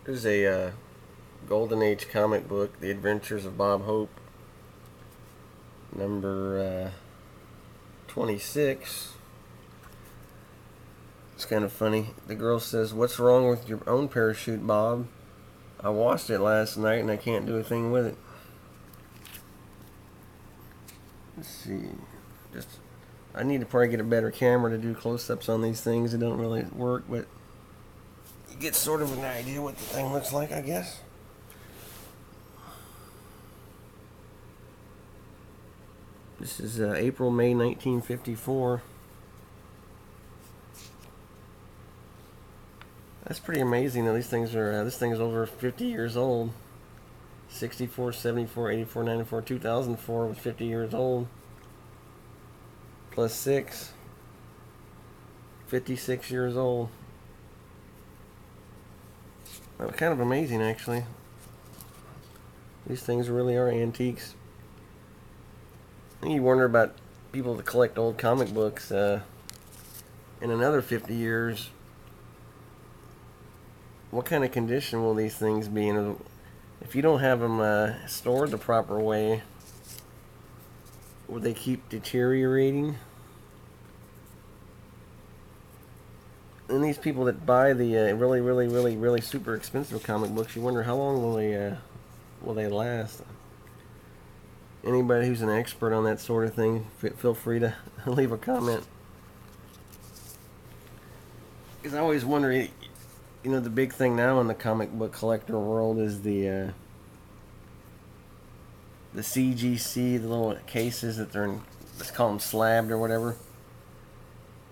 There's a Golden Age comic book, The Adventures of Bob Hope, number 26. It's kind of funny. The girl says, "What's wrong with your own parachute, Bob? I washed it last night and I can't do a thing with it." Let's see. Just I need to probably get a better camera to do close-ups on these things. It don't really work, but you get sort of an idea what the thing looks like, I guess. This is April, May 1954. That's pretty amazing. These things are. This thing's over 50 years old. 64, 74, 84, 94, 2004 was 50 years old. Plus 6. 56 years old. That was kind of amazing, actually. These things really are antiques. And you wonder about people that collect old comic books. In another 50 years, what kind of condition will these things be in? If you don't have them stored the proper way, will they keep deteriorating? And these people that buy the really super expensive comic books, you wonder how long will they last? Anybody who's an expert on that sort of thing, feel free to leave a comment. Because I always wonder, the big thing now in the comic book collector world is the CGC, the little cases that they're in, let's call them slabbed or whatever.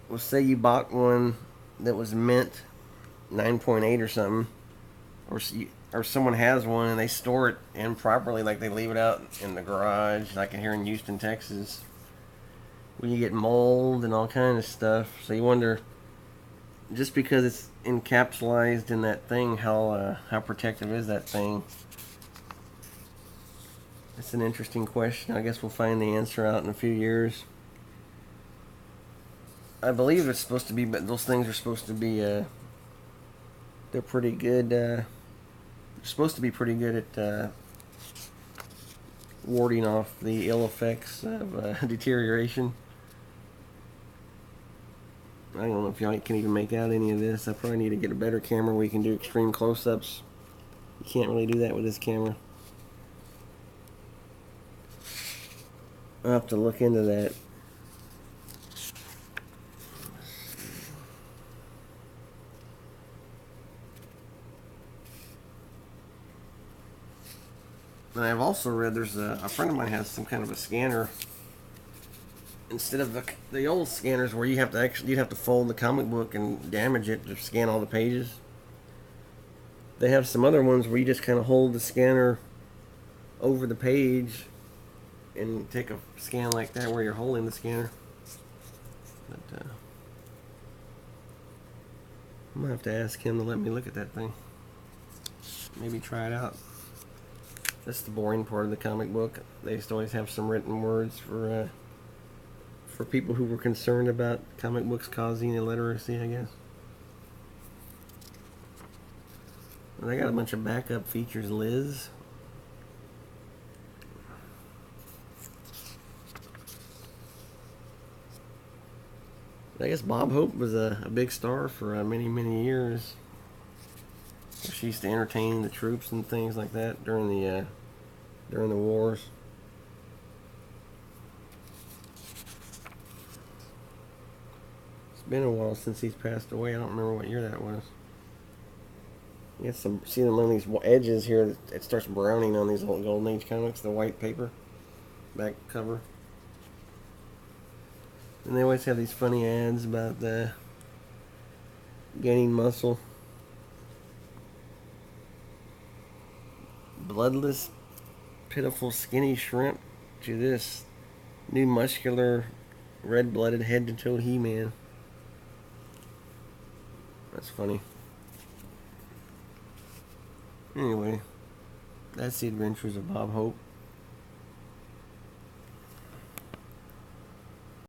Well, say you bought one that was mint 9.8 or something, or someone has one and they store it improperly, like they leave it out in the garage, like here in Houston, Texas, where you get mold and all kind of stuff. So you wonder, just because it's encapsulated in that thing, how protective is that thing? It's an interesting question. I guess we'll find the answer out in a few years. I believe it's supposed to be, but those things are supposed to be, they're pretty good. They're supposed to be pretty good at warding off the ill effects of deterioration. I don't know if y'all can even make out any of this. I probably need to get a better camera where you can do extreme close-ups. You can't really do that with this camera. I'll have to look into that. And I've also read there's a friend of mine has some kind of a scanner. Instead of the old scanners where you'd have to fold the comic book and damage it to scan all the pages. They have some other ones where you just kind of hold the scanner over the page and take a scan like that where you're holding the scanner. But I'm gonna have to ask him to let me look at that thing. Maybe try it out. That's the boring part of the comic book. They used to always have some written words for people who were concerned about comic books causing illiteracy, I guess. And they got a bunch of backup features, Liz. I guess Bob Hope was a big star for many years. She used to entertain the troops and things like that during the wars. It's been a while since he's passed away. I don't remember what year that was. You get see them on these edges here. It starts browning on these old Golden Age comics. The white paper back cover. And they always have these funny ads about the gaining muscle. Bloodless, pitiful, skinny shrimp to this new muscular, red-blooded, head-to-toe He-Man. That's funny. Anyway, that's The Adventures of Bob Hope.